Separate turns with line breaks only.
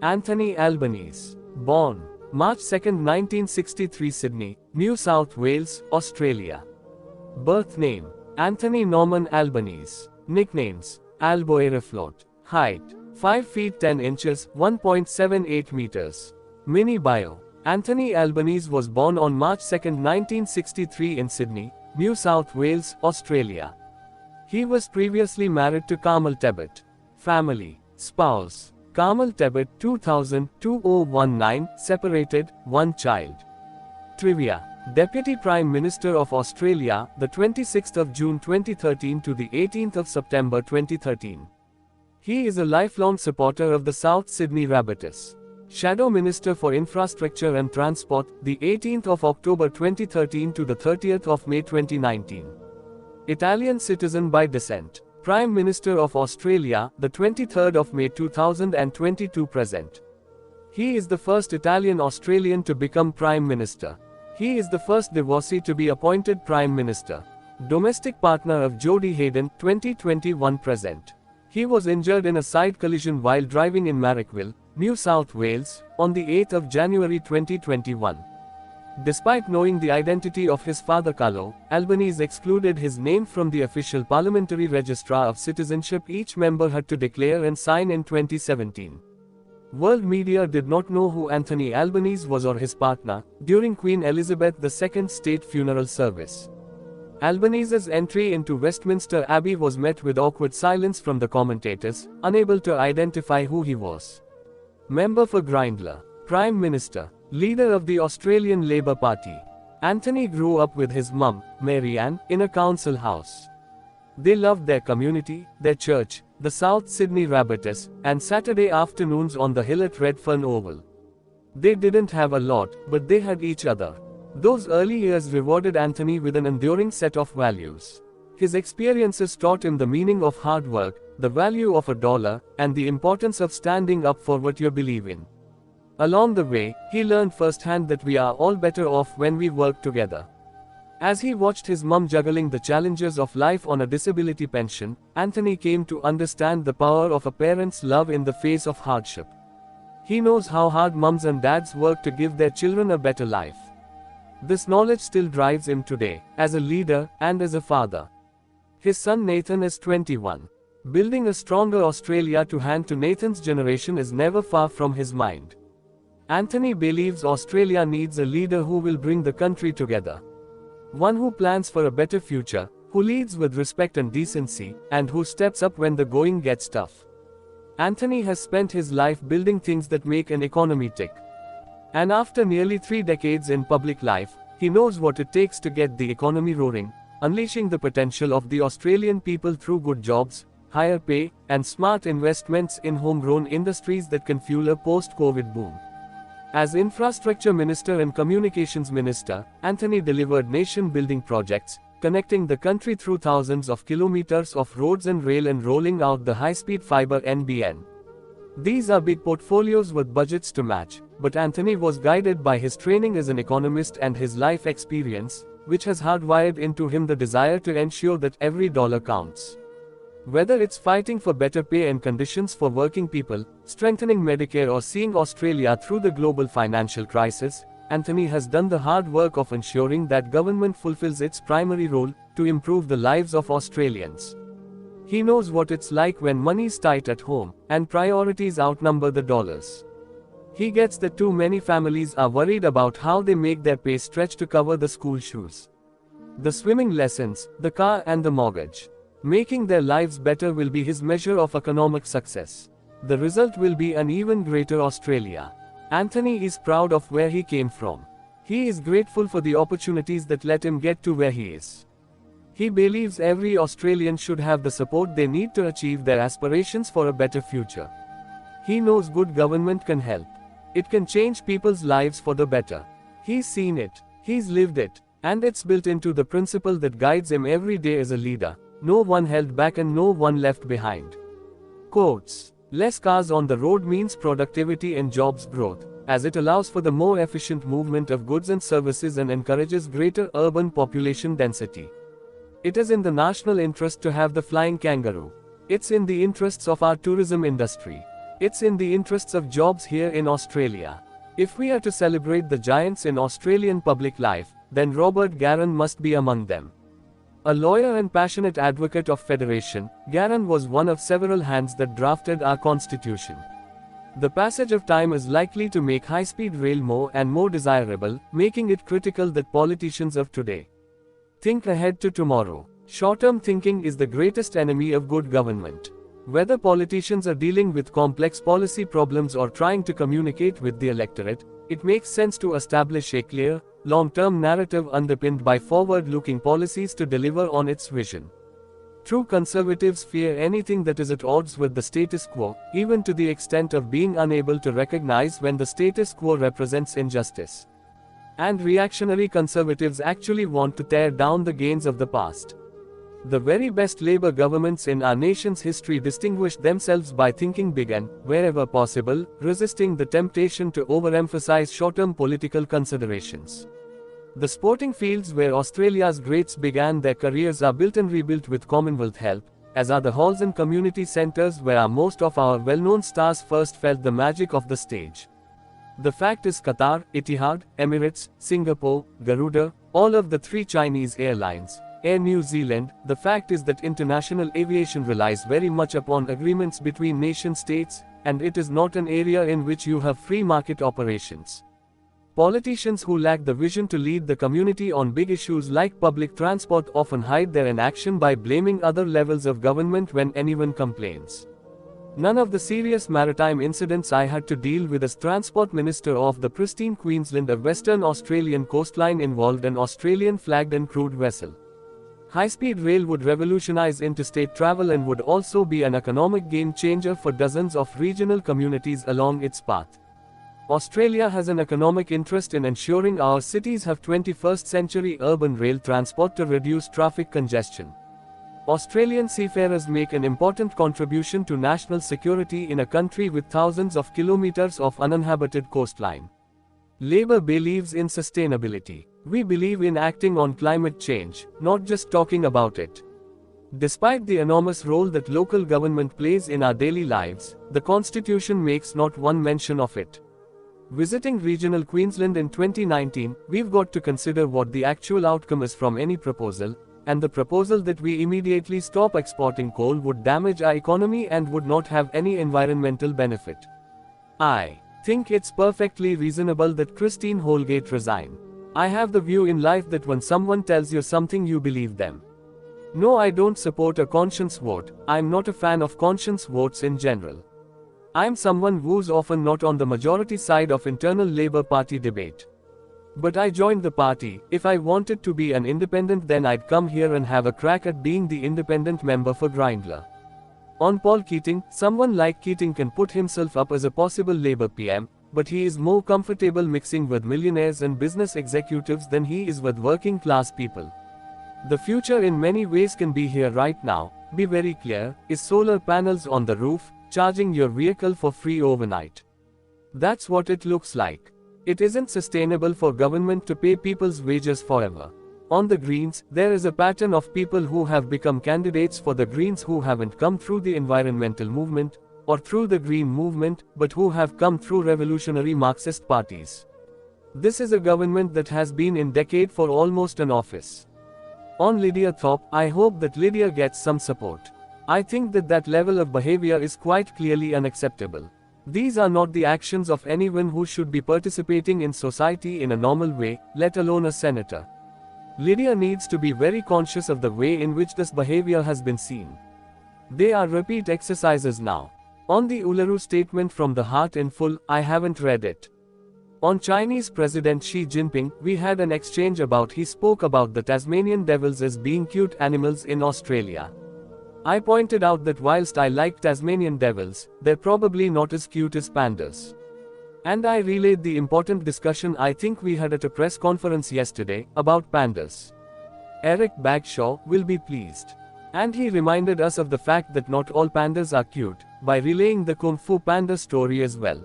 Anthony Albanese. Born March 2, 1963, Sydney, New South Wales, Australia. Birth name Anthony Norman Albanese. Nicknames Alboereflot. Height 5 feet 10 inches, 1.78 meters. Mini bio. Anthony Albanese was born on March 2, 1963 in Sydney, New South Wales, Australia. He was previously married to Carmel Tebbit. Family. Spouse Carmel Tebbit 2000-2019, separated, 1 child. Trivia. Deputy Prime Minister of Australia, the 26th of June 2013 to the 18th of September 2013. He is a lifelong supporter of the South Sydney Rabbitohs. Shadow Minister for Infrastructure and Transport, the 18th of October 2013 to the 30th of May 2019. Italian citizen by descent. Prime Minister of Australia, the 23rd of May 2022 present. He is the first Italian-Australian to become Prime Minister. He is the first divorcee to be appointed Prime Minister. Domestic partner of Jodie Hayden, 2021 present. He was injured in a side collision while driving in Marrickville, New South Wales, on the 8th of January 2021. Despite knowing the identity of his father Carlo, Albanese excluded his name from the official Parliamentary Registrar of Citizenship each member had to declare and sign in 2017. World media did not know who Anthony Albanese was or his partner, during Queen Elizabeth II's state funeral service. Albanese's entry into Westminster Abbey was met with awkward silence from the commentators, unable to identify who he was. Member for Grayndler. Prime Minister. Leader of the Australian Labor Party. Anthony grew up with his mum, Marianne, in a council house. They loved their community, their church, the South Sydney Rabbitohs, and Saturday afternoons on the hill at Redfern Oval. They didn't have a lot, but they had each other. Those early years rewarded Anthony with an enduring set of values. His experiences taught him the meaning of hard work, the value of $1, and the importance of standing up for what you believe in. Along the way, he learned firsthand that we are all better off when we work together. As he watched his mum juggling the challenges of life on a disability pension, Anthony came to understand the power of a parent's love in the face of hardship. He knows how hard mums and dads work to give their children a better life. This knowledge still drives him today, as a leader, and as a father. His son Nathan is 21. Building a stronger Australia to hand to Nathan's generation is never far from his mind. Anthony believes Australia needs a leader who will bring the country together. One who plans for a better future, who leads with respect and decency, and who steps up when the going gets tough. Anthony has spent his life building things that make an economy tick. And after nearly 3 decades in public life, he knows what it takes to get the economy roaring, unleashing the potential of the Australian people through good jobs, higher pay, and smart investments in homegrown industries that can fuel a post-COVID boom. As Infrastructure Minister and Communications Minister, Anthony delivered nation-building projects, connecting the country through thousands of kilometers of roads and rail and rolling out the high-speed fibre NBN. These are big portfolios with budgets to match, but Anthony was guided by his training as an economist and his life experience, which has hardwired into him the desire to ensure that every dollar counts. Whether it's fighting for better pay and conditions for working people, strengthening Medicare, or seeing Australia through the global financial crisis, Anthony has done the hard work of ensuring that government fulfills its primary role, to improve the lives of Australians. He knows what it's like when money's tight at home, and priorities outnumber the dollars. He gets that too many families are worried about how they make their pay stretch to cover the school shoes, the swimming lessons, the car, and the mortgage. Making their lives better will be his measure of economic success. The result will be an even greater Australia. Anthony is proud of where he came from. He is grateful for the opportunities that let him get to where he is. He believes every Australian should have the support they need to achieve their aspirations for a better future. He knows good government can help. It can change people's lives for the better. He's seen it, he's lived it, and it's built into the principle that guides him every day as a leader. No one held back and no one left behind. Quotes. Less cars on the road means productivity and jobs growth, as it allows for the more efficient movement of goods and services and encourages greater urban population density. It is in the national interest to have the flying kangaroo. It's in the interests of our tourism industry. It's in the interests of jobs here in Australia. If we are to celebrate the giants in Australian public life, then Robert Garran must be among them. A lawyer and passionate advocate of federation, Garran was one of several hands that drafted our constitution. The passage of time is likely to make high-speed rail more and more desirable, making it critical that politicians of today think ahead to tomorrow. Short-term thinking is the greatest enemy of good government. Whether politicians are dealing with complex policy problems or trying to communicate with the electorate, it makes sense to establish a clear, long-term narrative underpinned by forward-looking policies to deliver on its vision. True conservatives fear anything that is at odds with the status quo, even to the extent of being unable to recognize when the status quo represents injustice. And reactionary conservatives actually want to tear down the gains of the past. The very best Labour governments in our nation's history distinguished themselves by thinking big and, wherever possible, resisting the temptation to overemphasize short-term political considerations. The sporting fields where Australia's greats began their careers are built and rebuilt with Commonwealth help, as are the halls and community centres where most of our well-known stars first felt the magic of the stage. The fact is Qatar, Etihad, Emirates, Singapore, Garuda, all of the 3 Chinese airlines, Air New Zealand, the fact is that international aviation relies very much upon agreements between nation-states, and it is not an area in which you have free market operations. Politicians who lack the vision to lead the community on big issues like public transport often hide their inaction by blaming other levels of government when anyone complains. None of the serious maritime incidents I had to deal with as Transport Minister of the pristine Queensland of Western Australian coastline involved an Australian flagged and crewed vessel. High-speed rail would revolutionize interstate travel and would also be an economic game-changer for dozens of regional communities along its path. Australia has an economic interest in ensuring our cities have 21st-century urban rail transport to reduce traffic congestion. Australian seafarers make an important contribution to national security in a country with thousands of kilometers of uninhabited coastline. Labour believes in sustainability. We believe in acting on climate change, not just talking about it. Despite the enormous role that local government plays in our daily lives, the Constitution makes not one mention of it. Visiting regional Queensland in 2019, we've got to consider what the actual outcome is from any proposal, and the proposal that we immediately stop exporting coal would damage our economy and would not have any environmental benefit. I think it's perfectly reasonable that Christine Holgate resign. I have the view in life that when someone tells you something you believe them. No, I don't support a conscience vote. I'm not a fan of conscience votes in general. I'm someone who's often not on the majority side of internal Labour Party debate. But I joined the party. If I wanted to be an independent, then I'd come here and have a crack at being the independent member for Grayndler. On Paul Keating, someone like Keating can put himself up as a possible Labour PM, but he is more comfortable mixing with millionaires and business executives than he is with working class people. The future in many ways can be here right now, be very clear, is solar panels on the roof, charging your vehicle for free overnight. That's what it looks like. It isn't sustainable for government to pay people's wages forever. On the Greens, there is a pattern of people who have become candidates for the Greens who haven't come through the environmental movement, or through the Green movement, but who have come through revolutionary Marxist parties. This is a government that has been in decade for almost an office. On Lydia Thorpe, I hope that Lydia gets some support. I think that level of behavior is quite clearly unacceptable. These are not the actions of anyone who should be participating in society in a normal way, let alone a senator. Lydia needs to be very conscious of the way in which this behavior has been seen. They are repeat exercises now. On the Uluru Statement from the Heart in full, I haven't read it. On Chinese President Xi Jinping, we had an exchange about he spoke about the Tasmanian devils as being cute animals in Australia. I pointed out that whilst I like Tasmanian devils, they're probably not as cute as pandas. And I relayed the important discussion I think we had at a press conference yesterday, about pandas. Eric Bagshaw will be pleased. And he reminded us of the fact that not all pandas are cute, by relaying the Kung Fu Panda story as well.